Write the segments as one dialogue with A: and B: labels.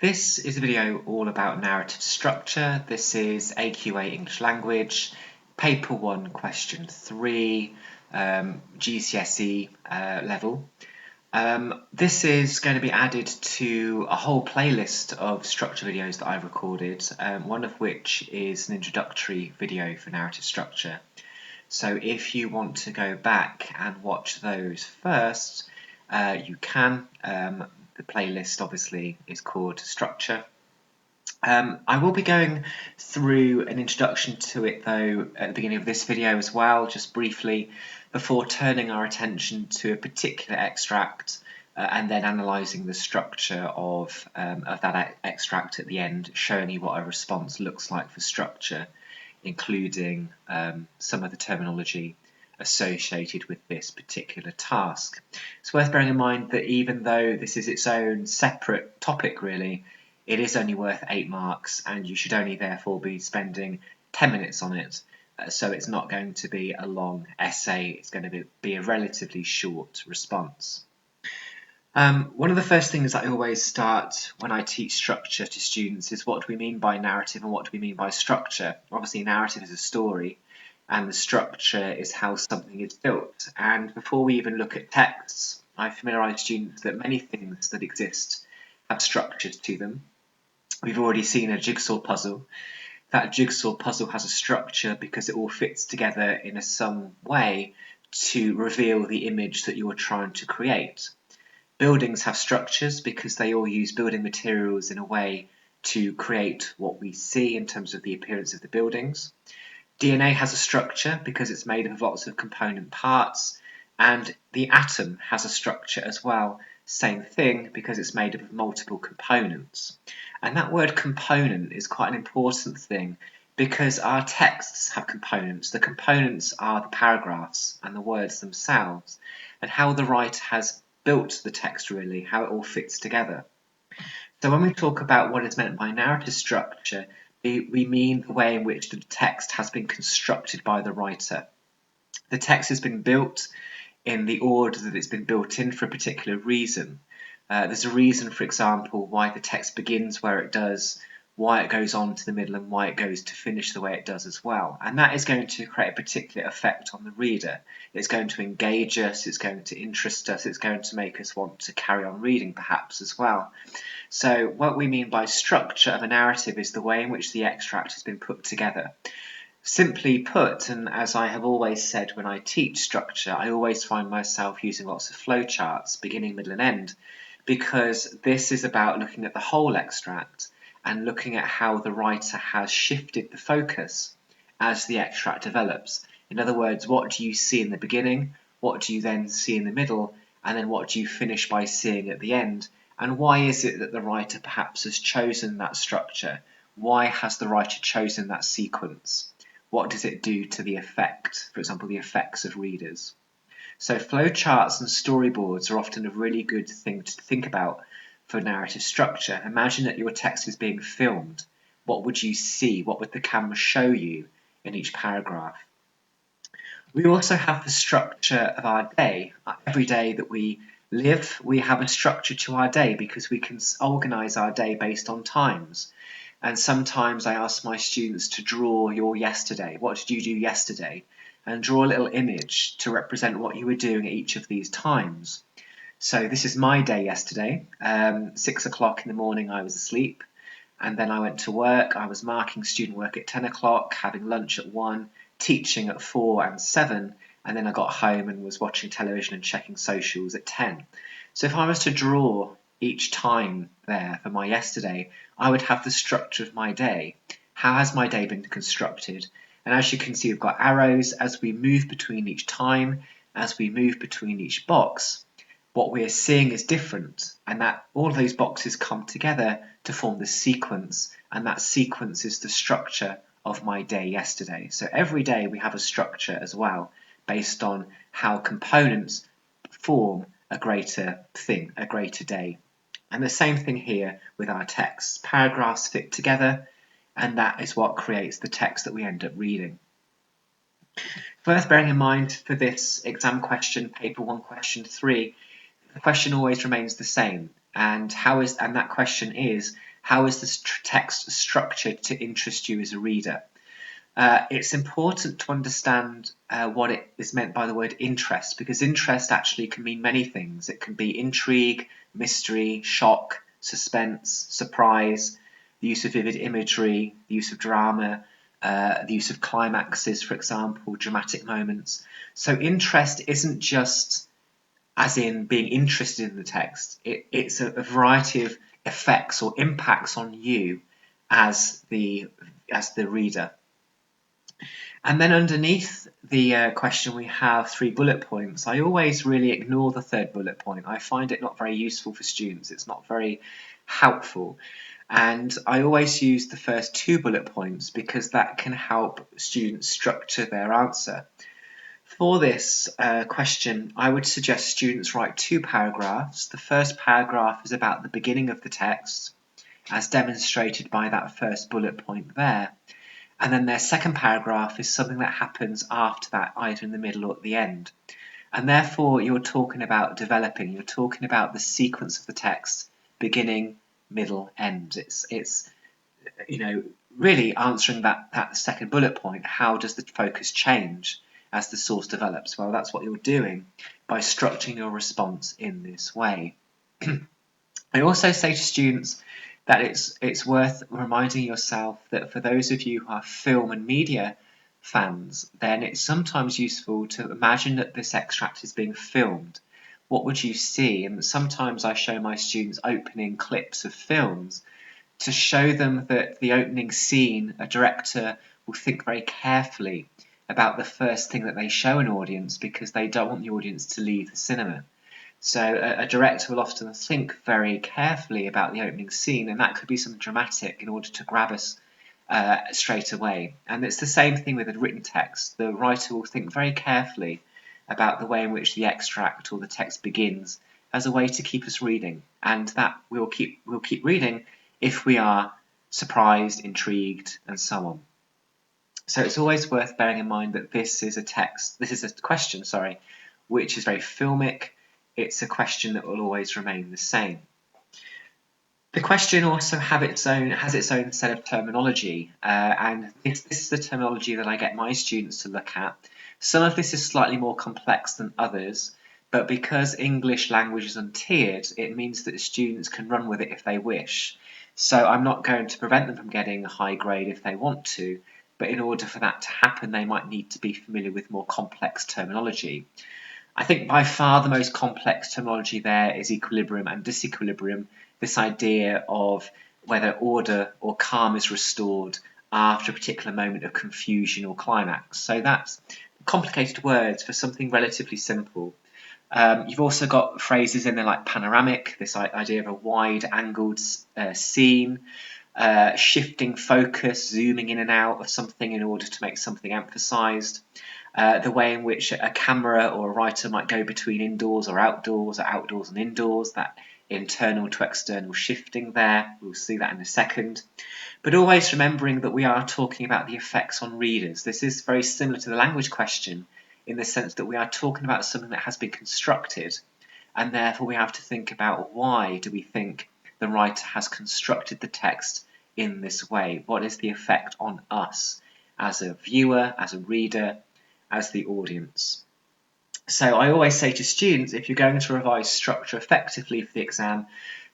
A: This is a video all about narrative structure. This is AQA English Language, Paper 1, Question 3, GCSE level. This is going to be added to a whole playlist of structure videos that I've recorded, one of which is an introductory video for narrative structure. So if you want to go back and watch those first, you can. The playlist obviously is called Structure. I will be going through an introduction to it though at the beginning of this video as well, just briefly, before turning our attention to a particular extract and then analysing the structure of that extract at the end, showing you what a response looks like for structure, including some of the terminology associated with this particular task. It's worth bearing in mind that even though this is its own separate topic really, it is only worth 8 marks and you should only therefore be spending 10 minutes on it. So it's not going to be a long essay, it's going to be a relatively short response. One of the first things that I always start when I teach structure to students is what do we mean by narrative and what do we mean by structure. Obviously narrative is a story and the structure is how something is built. And before we even look at texts, I familiarise students that many things that exist have structures to them. We've already seen a jigsaw puzzle. That jigsaw puzzle has a structure because it all fits together in some way to reveal the image that you're trying to create. Buildings have structures because they all use building materials in a way to create what we see in terms of the appearance of the buildings. DNA has a structure because it's made of lots of component parts, and the atom has a structure as well, same thing, because it's made up of multiple components. And that word component is quite an important thing because our texts have components. The components are the paragraphs and the words themselves, and how the writer has built the text really, how it all fits together. So when we talk about what is meant by narrative structure, we mean the way in which the text has been constructed by the writer. The text has been built in the order that it's been built in for a particular reason. There's a reason, for example, why the text begins where it does, why it goes on to the middle, and why it goes to finish the way it does as well. And that is going to create a particular effect on the reader. It's going to engage us, it's going to interest us, it's going to make us want to carry on reading perhaps as well. So what we mean by structure of a narrative is the way in which the extract has been put together. Simply put, and as I have always said when I teach structure, I always find myself using lots of flowcharts, beginning, middle and end, because this is about looking at the whole extract and looking at how the writer has shifted the focus as the extract develops. In other words, what do you see in the beginning, what do you then see in the middle, and then what do you finish by seeing at the end? And why is it that the writer perhaps has chosen that structure? Why has the writer chosen that sequence? What does it do to the effect, for example, the effects of readers? So flowcharts and storyboards are often a really good thing to think about for narrative structure. Imagine that your text is being filmed. What would you see? What would the camera show you in each paragraph? We also have the structure of our day. Every day that we live, we have a structure to our day because we can organise our day based on times. And sometimes I ask my students to draw your yesterday. What did you do yesterday? And draw a little image to represent what you were doing at each of these times. So this is my day yesterday. 6 o'clock in the morning I was asleep, and then I went to work. I was marking student work at 10 o'clock, having lunch at 1, teaching at 4 and 7, and then I got home and was watching television and checking socials at 10. So if I was to draw each time there for my yesterday, I would have the structure of my day. How has my day been constructed? And as you can see, we've got arrows as we move between each time, as we move between each box. What we're seeing is different, and that all of those boxes come together to form the sequence, and that sequence is the structure of my day yesterday. So every day we have a structure as well, based on how components form a greater thing, a greater day. And the same thing here with our texts. Paragraphs fit together, and that is what creates the text that we end up reading. Worth bearing in mind for this exam question, paper 1, question 3, the question always remains the same. And that question is, How is this text structured to interest you as a reader? It's important to understand what it is meant by the word interest, because interest actually can mean many things. It can be intrigue, mystery, shock, suspense, surprise, the use of vivid imagery, the use of drama, the use of climaxes, for example, dramatic moments. So interest isn't just as in being interested in the text. It's a variety of effects or impacts on you as the reader. And then underneath the question we have 3 bullet points. I always really ignore the 3rd bullet point. I find it not very useful for students. It's not very helpful. And I always use the first 2 bullet points because that can help students structure their answer. For this question, I would suggest students write 2 paragraphs. The first paragraph is about the beginning of the text, as demonstrated by that first bullet point there. And then their second paragraph is something that happens after that, either in the middle or at the end. And therefore, you're talking about developing, you're talking about the sequence of the text, beginning, middle, end. It's really answering that second bullet point. How does the focus change as the source develops? Well, that's what you're doing by structuring your response in this way. I also say to students that it's worth reminding yourself that for those of you who are film and media fans, then it's sometimes useful to imagine that this extract is being filmed. What would you see? And sometimes I show my students opening clips of films to show them that the opening scene, a director will think very carefully about the first thing that they show an audience because they don't want the audience to leave the cinema. So a director will often think very carefully about the opening scene, and that could be something dramatic in order to grab us straight away. And it's the same thing with a written text. The writer will think very carefully about the way in which the extract or the text begins as a way to keep us reading, and that we'll keep reading if we are surprised, intrigued, and so on. So it's always worth bearing in mind that this is a question, which is very filmic. It's a question that will always remain the same. The question also has its own set of terminology, and this is the terminology that I get my students to look at. Some of this is slightly more complex than others, but because English language is untiered, it means that students can run with it if they wish. So I'm not going to prevent them from getting a high grade if they want to, but in order for that to happen, they might need to be familiar with more complex terminology. I think by far the most complex terminology there is equilibrium and disequilibrium, this idea of whether order or calm is restored after a particular moment of confusion or climax. So that's complicated words for something relatively simple. You've also got phrases in there like panoramic, this idea of a wide-angled scene, shifting focus, zooming in and out of something in order to make something emphasized. The way in which a camera or a writer might go between indoors or outdoors and indoors, that internal to external shifting there. We'll see that in a second. But always remembering that we are talking about the effects on readers. This is very similar to the language question in the sense that we are talking about something that has been constructed, and therefore we have to think about why do we think the writer has constructed the text in this way? What is the effect on us as a viewer, as a reader, as the audience? So I always say to students, if you're going to revise structure effectively for the exam,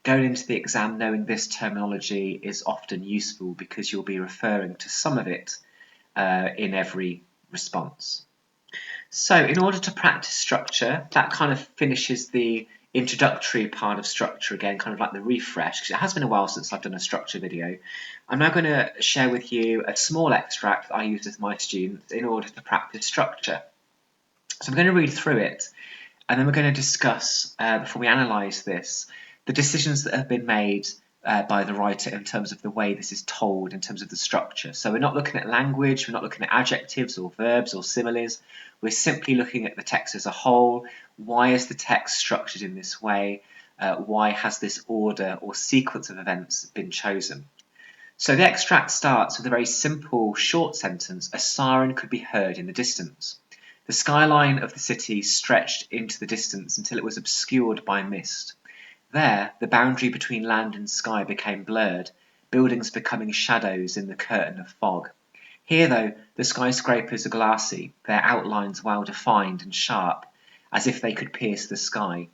A: going into the exam knowing this terminology is often useful because you'll be referring to some of it in every response. So in order to practice structure, that kind of finishes the introductory part of structure again, kind of like the refresh, because it has been a while since I've done a structure video. I'm now going to share with you a small extract that I use with my students in order to practice structure. So I'm going to read through it, and then we're going to discuss, before we analyse this, the decisions that have been made by the writer in terms of the way this is told, in terms of the structure. So we're not looking at language, we're not looking at adjectives or verbs or similes, we're simply looking at the text as a whole. Why is the text structured in this way? Why has this order or sequence of events been chosen? So the extract starts with a very simple, short sentence: a siren could be heard in the distance. The skyline of the city stretched into the distance until it was obscured by mist. There, the boundary between land and sky became blurred, buildings becoming shadows in the curtain of fog. Here, though, the skyscrapers are glassy, their outlines well defined and sharp, as if they could pierce the sky.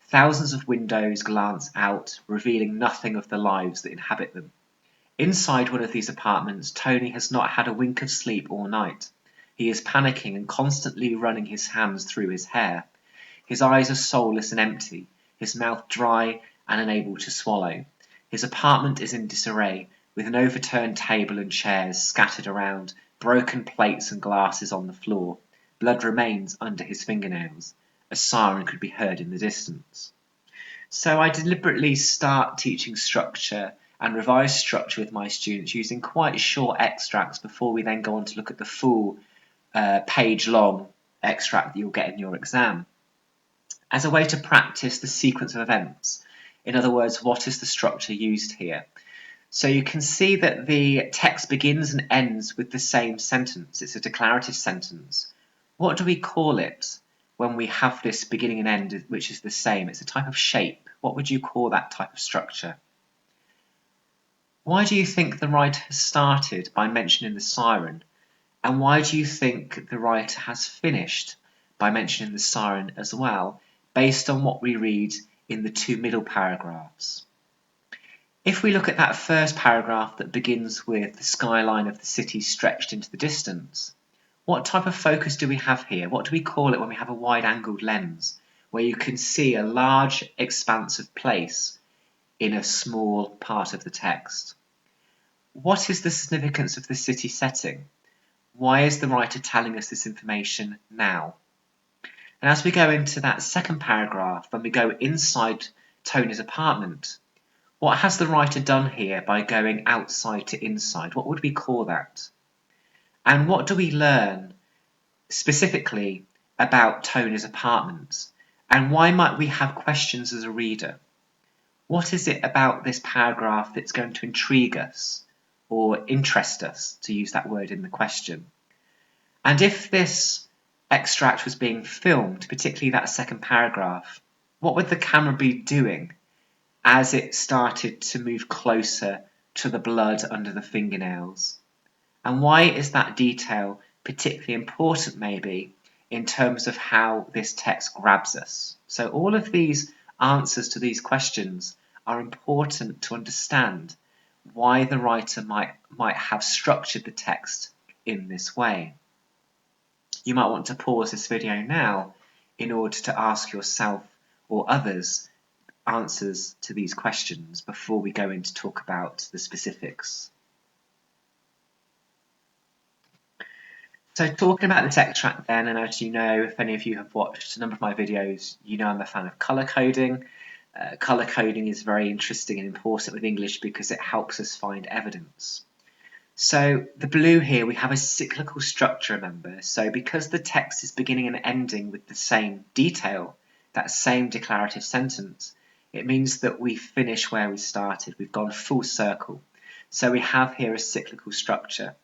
A: Thousands of windows glance out, revealing nothing of the lives that inhabit them. Inside one of these apartments, Tony has not had a wink of sleep all night. He is panicking and constantly running his hands through his hair. His eyes are soulless and empty, his mouth dry and unable to swallow. His apartment is in disarray, with an overturned table and chairs scattered around, broken plates and glasses on the floor. Blood remains under his fingernails. A siren could be heard in the distance. So I deliberately start teaching structure and revise structure with my students using quite short extracts before we then go on to look at the full page-long extract that you'll get in your exam, as a way to practice the sequence of events. In other words, what is the structure used here? So you can see that the text begins and ends with the same sentence. It's a declarative sentence. What do we call it when we have this beginning and end which is the same? It's a type of shape. What would you call that type of structure? Why do you think the writer has started by mentioning the siren? And why do you think the writer has finished by mentioning the siren as well, based on what we read in the two middle paragraphs? If we look at that first paragraph that begins with the skyline of the city stretched into the distance, what type of focus do we have here? What do we call it when we have a wide-angled lens, where you can see a large expanse of place in a small part of the text? What is the significance of the city setting? Why is the writer telling us this information now? And as we go into that second paragraph, when we go inside Tony's apartment, what has the writer done here by going outside to inside? What would we call that? And what do we learn specifically about Tony's apartment? And why might we have questions as a reader? What is it about this paragraph that's going to intrigue us or interest us, to use that word in the question? And if this extract was being filmed, particularly that second paragraph, what would the camera be doing as it started to move closer to the blood under the fingernails? And why is that detail particularly important, maybe, in terms of how this text grabs us? So all of these answers to these questions are important to understand why the writer might have structured the text in this way. You might want to pause this video now in order to ask yourself or others answers to these questions before we go in to talk about the specifics. So talking about this extract then, and as you know, if any of you have watched a number of my videos, you know I'm a fan of colour coding. Colour coding is very interesting and important with English because it helps us find evidence. So the blue here, we have a cyclical structure, remember. So because the text is beginning and ending with the same detail, that same declarative sentence, it means that we finish where we started. We've gone full circle. So we have here a cyclical structure.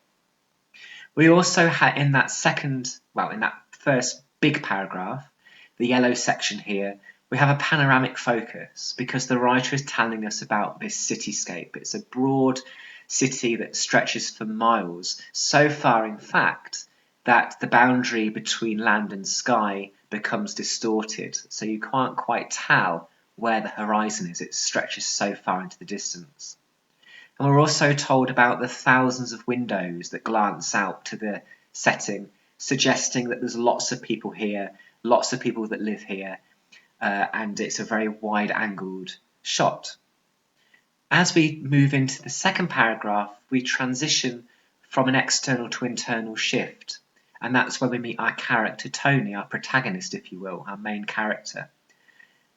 A: We also had in that first big paragraph, the yellow section here, we have a panoramic focus because the writer is telling us about this cityscape. It's a broad city that stretches for miles, so far in fact that the boundary between land and sky becomes distorted, so you can't quite tell where the horizon is. It stretches so far into the distance. And we're also told about the thousands of windows that glance out to the setting, suggesting that there's lots of people here, lots of people that live here, and it's a very wide-angled shot. As we move into the second paragraph, we transition from an external to internal shift, and that's where we meet our character Tony, our protagonist, if you will, our main character.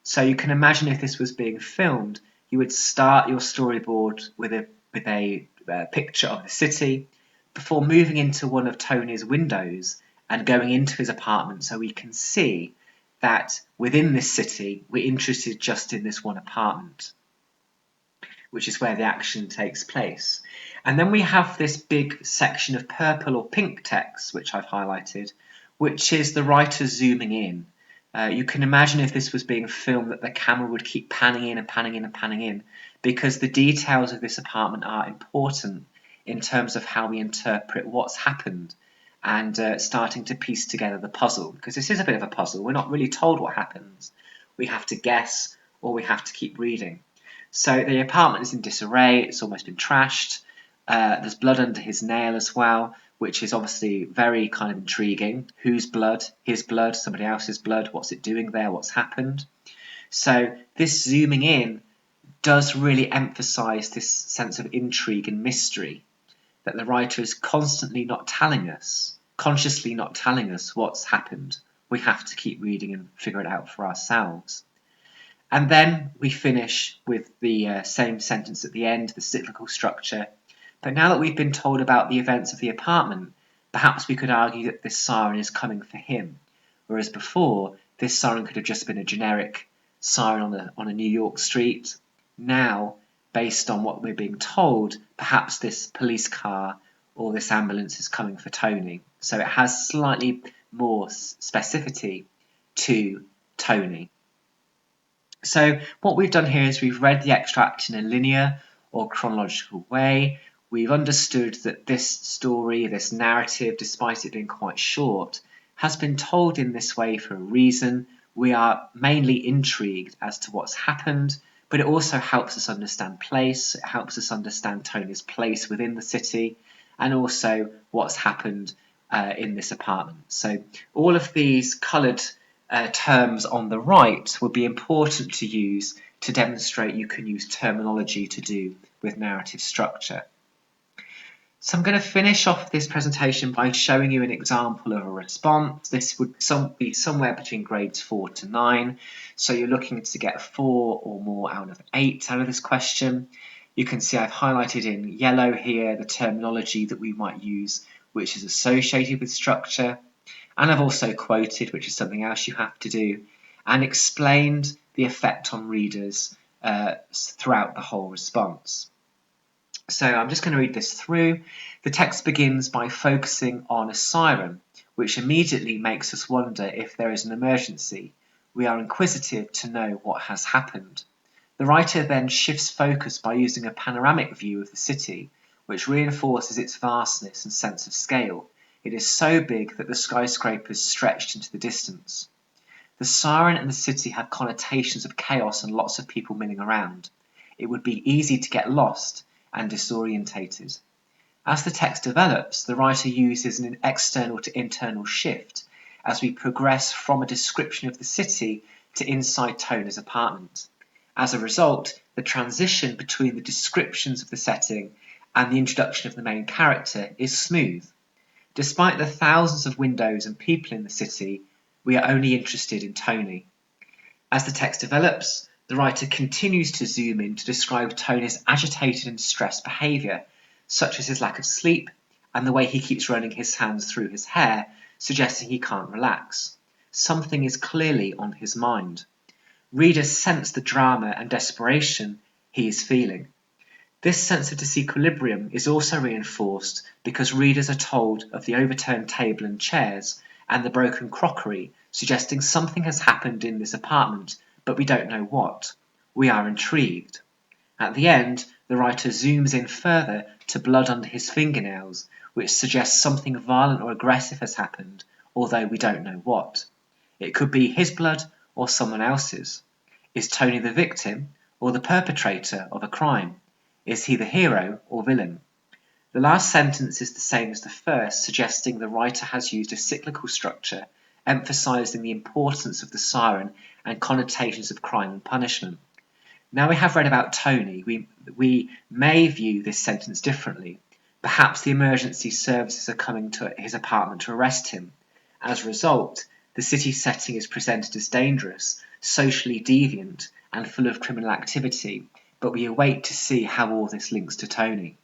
A: So you can imagine if this was being filmed, you would start your storyboard with a picture of the city before moving into one of Tony's windows and going into his apartment, so we can see that within this city we're interested just in this one apartment, which is where the action takes place. And then we have this big section of purple or pink text, which I've highlighted, which is the writer zooming in. You can imagine if this was being filmed that the camera would keep panning in and panning in and panning in, because the details of this apartment are important in terms of how we interpret what's happened and starting to piece together the puzzle, because this is a bit of a puzzle. We're not really told what happens. We have to guess, or we have to keep reading. So the apartment is in disarray, it's almost been trashed. There's blood under his nail as well, which is obviously very kind of intriguing. Whose blood? His blood? Somebody else's blood? What's it doing there? What's happened? So this zooming in does really emphasize this sense of intrigue and mystery, that the writer is constantly not telling us, consciously not telling us what's happened. We have to keep reading and figure it out for ourselves. And then we finish with the same sentence at the end, the cyclical structure. But now that we've been told about the events of the apartment, perhaps we could argue that this siren is coming for him, whereas before, this siren could have just been a generic siren on a New York street. Now, based on what we're being told, perhaps this police car or this ambulance is coming for Tony. So it has slightly more specificity to Tony. So what we've done here is we've read the extract in a linear or chronological way. We've understood that this story, this narrative, despite it being quite short, has been told in this way for a reason. We are mainly intrigued as to what's happened, but it also helps us understand place. It helps us understand Tony's place within the city, and also what's happened in this apartment. So all of these coloured terms on the right will be important to use to demonstrate you can use terminology to do with narrative structure. So I'm going to finish off this presentation by showing you an example of a response. This would be somewhere between grades 4 to 9. So you're looking to get 4 or more out of 8 out of this question. You can see I've highlighted in yellow here the terminology that we might use, which is associated with structure. And I've also quoted, which is something else you have to do, and explained the effect on readers throughout the whole response. So I'm just going to read this through. The text begins by focusing on a siren, which immediately makes us wonder if there is an emergency. We are inquisitive to know what has happened. The writer then shifts focus by using a panoramic view of the city, which reinforces its vastness and sense of scale. It is so big that the skyscrapers stretched into the distance. The siren and the city have connotations of chaos and lots of people milling around. It would be easy to get lost and disorientated. As the text develops, the writer uses an external to internal shift as we progress from a description of the city to inside Tony's apartment. As a result, the transition between the descriptions of the setting and the introduction of the main character is smooth. Despite the thousands of windows and people in the city, we are only interested in Tony. As the text develops, the writer continues to zoom in to describe Tony's agitated and stressed behaviour, such as his lack of sleep and the way he keeps running his hands through his hair, suggesting he can't relax. Something is clearly on his mind. Readers sense the drama and desperation he is feeling. This sense of disequilibrium is also reinforced because readers are told of the overturned table and chairs and the broken crockery, suggesting something has happened in this apartment, but we don't know what. We are intrigued. At the end, the writer zooms in further to blood under his fingernails, which suggests something violent or aggressive has happened, although we don't know what. It could be his blood or someone else's. Is Tony the victim or the perpetrator of a crime? Is he the hero or villain? The last sentence is the same as the first, suggesting the writer has used a cyclical structure, emphasizing the importance of the siren and connotations of crime and punishment. Now we have read about Tony, we may view this sentence differently. Perhaps the emergency services are coming to his apartment to arrest him. As a result, the city setting is presented as dangerous, socially deviant, and full of criminal activity, but we await to see how all this links to Tony.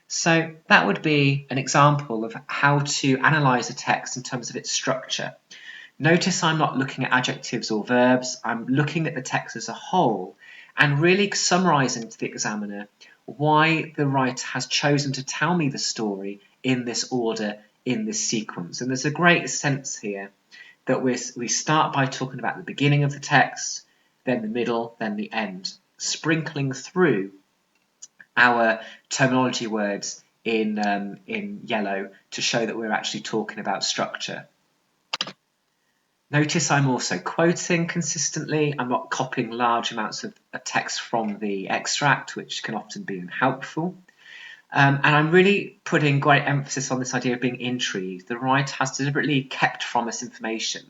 A: So that would be an example of how to analyse a text in terms of its structure. Notice I'm not looking at adjectives or verbs, I'm looking at the text as a whole and really summarising to the examiner why the writer has chosen to tell me the story in this order, in this sequence. And there's a great sense here that we start by talking about the beginning of the text, then the middle, then the end, sprinkling through our terminology words in yellow to show that we're actually talking about structure. Notice I'm also quoting consistently. I'm not copying large amounts of text from the extract, which can often be unhelpful. And I'm really putting great emphasis on this idea of being intrigued. The writer has deliberately kept from us information.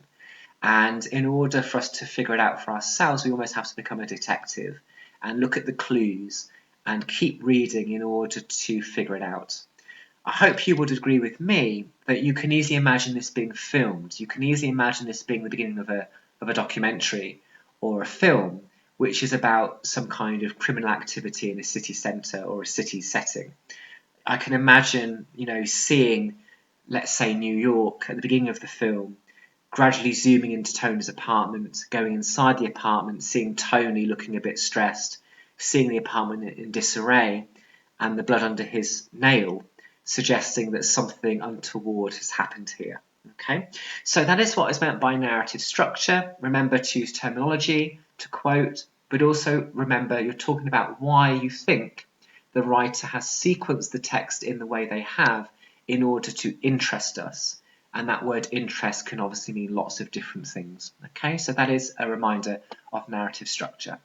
A: And in order for us to figure it out for ourselves, we almost have to become a detective and look at the clues and keep reading in order to figure it out. I hope you would agree with me that you can easily imagine this being filmed. You can easily imagine this being the beginning of a documentary or a film which is about some kind of criminal activity in a city centre or a city setting. I can imagine, seeing, let's say, New York at the beginning of the film, gradually zooming into Tony's apartment, going inside the apartment, seeing Tony looking a bit stressed, seeing the apartment in disarray, and the blood under his nail, suggesting that something untoward has happened here. Okay, so that is what is meant by narrative structure. Remember to use terminology, to quote, but also remember you're talking about why you think the writer has sequenced the text in the way they have in order to interest us. And that word interest can obviously mean lots of different things. Okay, so that is a reminder of narrative structure.